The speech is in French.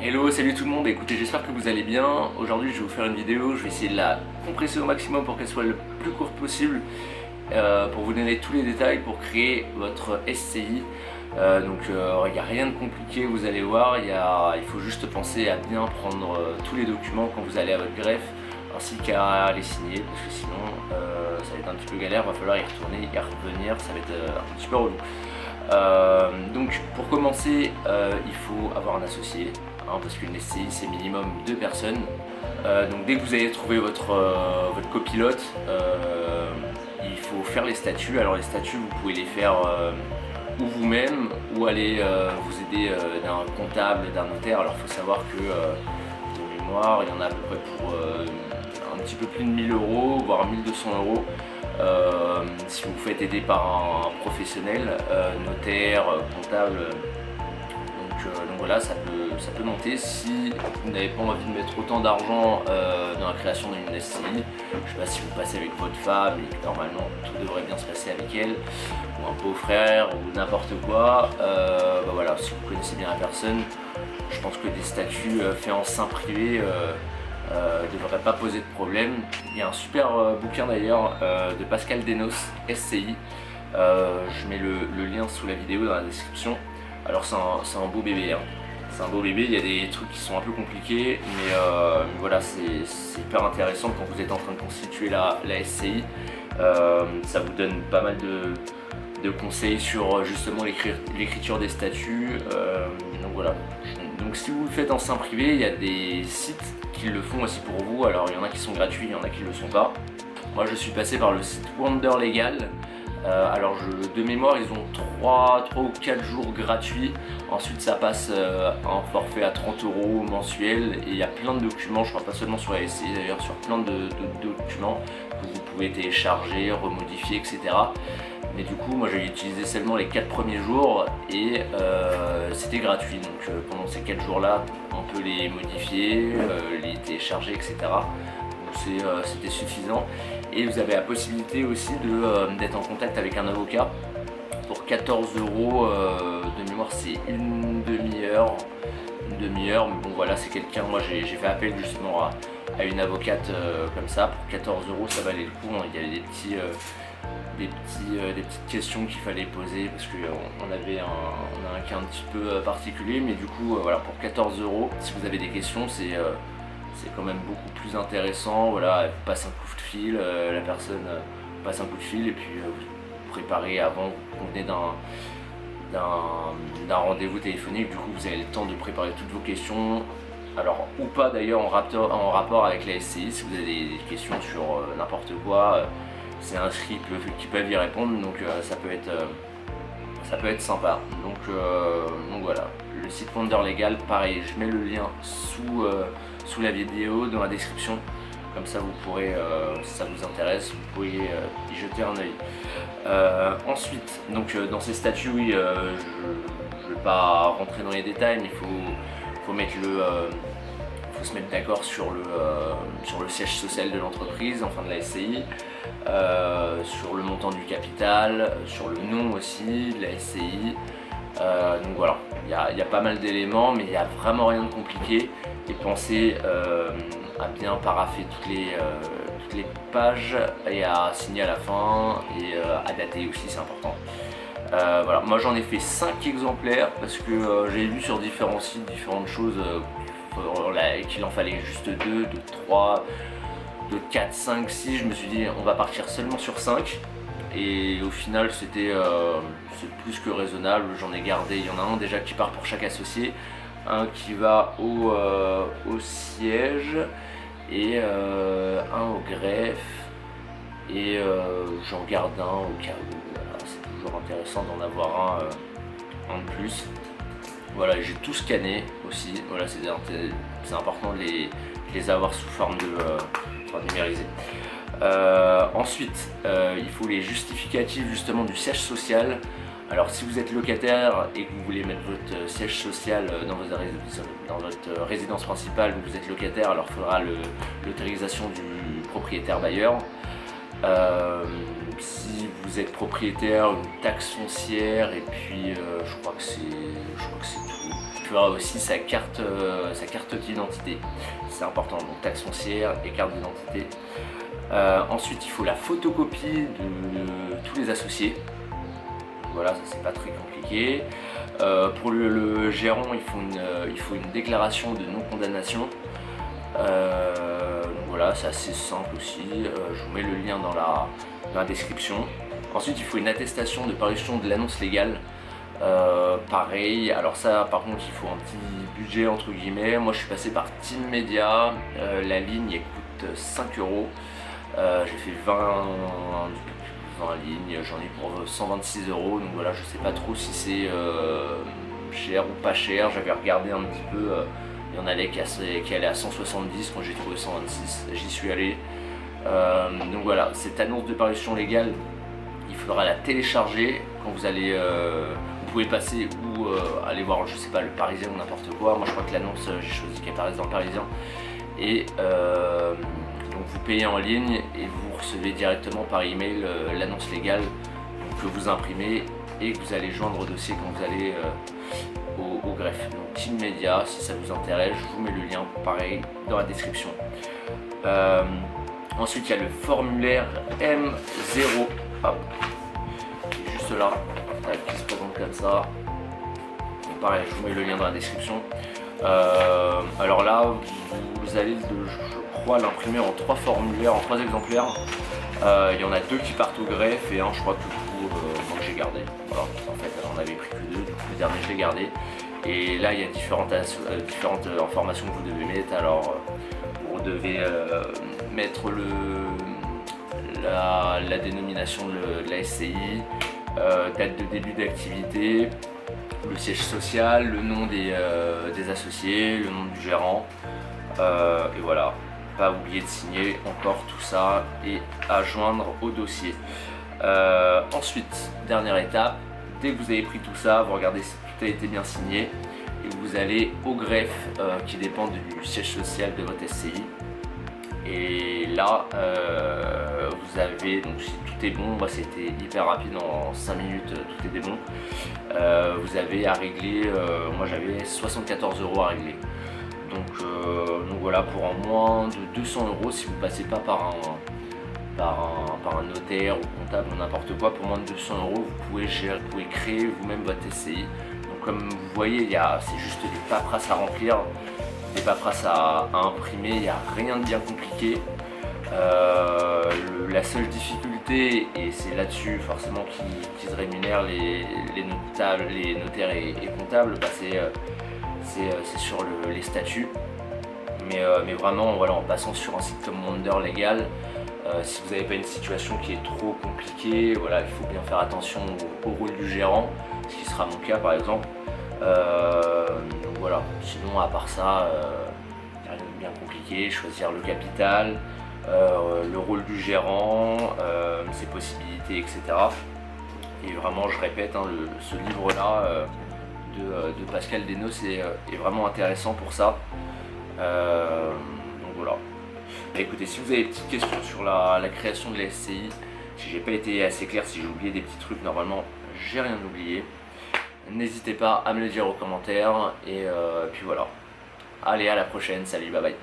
Hello, salut tout le monde, écoutez, j'espère que vous allez bien. Aujourd'hui je vais vous faire une vidéo, je vais essayer de la compresser au maximum pour qu'elle soit le plus courte possible, pour vous donner tous les détails pour créer votre SCI. Il n'y a rien de compliqué, vous allez voir, il faut juste penser à bien prendre tous les documents quand vous allez à votre greffe, ainsi qu'à les signer, parce que sinon ça va être un petit peu galère, il va falloir y retourner, y revenir, ça va être un petit peu relou. Donc pour commencer, il faut avoir un associé, parce qu'une SCI c'est minimum 2 personnes. Donc dès que vous avez trouvé votre copilote, il faut faire les statuts. Alors les statuts vous pouvez les faire ou vous-même ou aller vous aider d'un comptable, d'un notaire. Alors il faut savoir que de mémoire il y en a à peu près pour un petit peu plus de 1000 euros, voire 1200 euros. Si vous vous faites aider par un professionnel, notaire, comptable, donc voilà, ça peut monter. Si vous n'avez pas envie de mettre autant d'argent dans la création d'une SCI, je ne sais pas si vous passez avec votre femme et que normalement tout devrait bien se passer avec elle, ou un beau-frère ou n'importe quoi, voilà, si vous connaissez bien la personne, je pense que des statuts faits en sein privé ne devrait pas poser de problème. Il y a un super bouquin d'ailleurs de Pascal Denos, SCI. Je mets le lien sous la vidéo dans la description. Alors c'est un beau bébé, hein. C'est un beau bébé, il y a des trucs qui sont un peu compliqués, mais voilà, c'est hyper intéressant quand vous êtes en train de constituer la SCI. Ça vous donne pas mal de conseils sur justement l'écriture des statuts. Donc voilà. Donc si vous le faites en sein privé, il y a des sites qui le font aussi pour vous. Alors il y en a qui sont gratuits, il y en a qui ne le sont pas. Moi je suis passé par le site Wonder Legal. De mémoire ils ont 3 ou 4 jours gratuits. Ensuite ça passe en forfait à 30 euros mensuel. Et il y a plein de documents, je crois pas seulement sur la SCI d'ailleurs, sur plein de documents que vous pouvez télécharger, remodifier, etc. Mais du coup moi j'ai utilisé seulement les 4 premiers jours et c'était gratuit. Donc pendant ces 4 jours là on peut les modifier, les télécharger, etc. Donc c'était suffisant. Et vous avez la possibilité aussi d'être en contact avec un avocat pour 14 euros de mémoire, c'est une demi-heure. Mais bon voilà, c'est quelqu'un, moi j'ai fait appel justement à une avocate comme ça, pour 14 euros ça valait le coup, hein. Il y avait des petites questions qu'il fallait poser parce qu'on a un cas un petit peu particulier, mais du coup voilà, pour 14 euros, si vous avez des questions, c'est quand même beaucoup plus intéressant. Voilà, elle vous passe un coup de fil, la personne passe un coup de fil et puis vous préparez avant, vous convenez d'un rendez-vous téléphonique. Du coup vous avez le temps de préparer toutes vos questions, alors ou pas d'ailleurs en rapport avec la SCI. Si vous avez des questions sur n'importe quoi, c'est inscrit qui peuvent y répondre, donc ça peut être sympa. Donc voilà, le site Wonder Legal, pareil, je mets le lien sous la vidéo dans la description, comme ça vous pourrez, si ça vous intéresse, vous pouvez y jeter un œil. Ensuite, donc dans ces statuts, oui, je ne vais pas rentrer dans les détails, mais faut mettre faut se mettre d'accord sur le siège social de l'entreprise, enfin de la SCI, sur le montant du capital, sur le nom aussi de la SCI. Donc voilà, il y a pas mal d'éléments, mais il n'y a vraiment rien de compliqué. Et pensez à bien parapher toutes les pages et à signer à la fin et à dater aussi, c'est important. Voilà, moi j'en ai fait 5 exemplaires parce que j'ai vu sur différents sites différentes choses, qu'il en fallait juste 2, 3, 4, 5, 6. Je me suis dit on va partir seulement sur 5. Et au final c'est plus que raisonnable. J'en ai gardé, il y en a un déjà qui part pour chaque associé, un qui va au siège et un au greffe, et j'en garde un au cas où. Voilà, c'est toujours intéressant d'en avoir un de plus. Voilà, j'ai tout scanné aussi. Voilà, c'est important de les avoir sous forme numérisée. Ensuite, il faut les justificatifs justement du siège social. Alors si vous êtes locataire et que vous voulez mettre votre siège social dans votre résidence principale où vous êtes locataire, alors il faudra l'autorisation du propriétaire bailleur. Si vous êtes propriétaire, une taxe foncière, et puis je crois que c'est tout. fera aussi sa carte d'identité. C'est important, donc taxe foncière et carte d'identité. Ensuite, il faut la photocopie de tous les associés. Voilà, ça c'est pas très compliqué. Pour le gérant, il faut une déclaration de non-condamnation. Donc voilà, c'est assez simple aussi. Je vous mets le lien dans la description. Ensuite, il faut une attestation de parution de l'annonce légale. Pareil, alors ça par contre il faut un petit budget entre guillemets. Moi je suis passé par Team Media, la ligne elle coûte 5 euros. J'ai fait 20 lignes, j'en ai pour 126 euros, donc voilà, je sais pas trop si c'est cher ou pas cher. J'avais regardé un petit peu, il y en avait qui allaient à 170, moi j'ai trouvé 126, j'y suis allé. Donc voilà, cette annonce de parution légale, il faudra la télécharger quand vous allez, vous pouvez passer ou aller voir, je sais pas, le Parisien ou n'importe quoi. Moi je crois que l'annonce, j'ai choisi qu'elle apparaisse dans le Parisien. Et donc vous payez en ligne et vous recevez directement par email l'annonce légale que vous imprimez et que vous allez joindre au dossier quand vous allez au greffe. Donc Team Media, si ça vous intéresse, je vous mets le lien pareil dans la description. Ensuite il y a le formulaire M0. Hop. Juste là, qui se présente comme ça. Donc pareil, je vous mets le lien dans la description. Alors là, vous allez, je crois, l'imprimer en 3 formulaires, en 3 exemplaires. Il y en a 2 qui partent au greffe et un, je crois, que moi que j'ai gardé. Voilà, en fait, on avait pris que 2, du coup le dernier je l'ai gardé. Et là, il y a différentes informations que vous devez mettre. Alors, vous devez mettre la dénomination de la SCI, date de début d'activité, le siège social, le nom des associés, le nom du gérant, et voilà, pas oublier de signer encore tout ça et à joindre au dossier. Ensuite, dernière étape, dès que vous avez pris tout ça, vous regardez si tout a été bien signé et vous allez au greffe qui dépend du siège social de votre SCI. Et là, vous avez, donc si tout est bon, bah, c'était hyper rapide, en 5 minutes tout était bon. Vous avez à régler, moi j'avais 74 euros à régler. Donc voilà, pour en moins de 200 euros, si vous ne passez pas par un notaire ou comptable ou n'importe quoi, pour moins de 200 euros, vous pouvez créer vous-même votre SCI. Donc comme vous voyez, c'est juste des paperasses à remplir, des paperasses à imprimer, il n'y a rien de bien compliqué. La seule difficulté, et c'est là-dessus forcément qui se rémunèrent les notaires et comptables, bah c'est sur les statuts. Mais vraiment, voilà, en passant sur un site comme Wonder Legal, si vous n'avez pas une situation qui est trop compliquée, voilà, il faut bien faire attention au rôle du gérant, ce qui sera mon cas par exemple. Donc voilà, sinon à part ça, rien de bien compliqué, choisir le capital, le rôle du gérant, ses possibilités, etc. Et vraiment, je répète, hein, ce livre-là de Pascal Desnos est vraiment intéressant pour ça. Donc voilà. Bah, écoutez, si vous avez des petites questions sur la création de la SCI, si j'ai pas été assez clair, si j'ai oublié des petits trucs, normalement j'ai rien oublié, n'hésitez pas à me le dire aux commentaires et puis voilà. Allez, à la prochaine, salut, bye bye.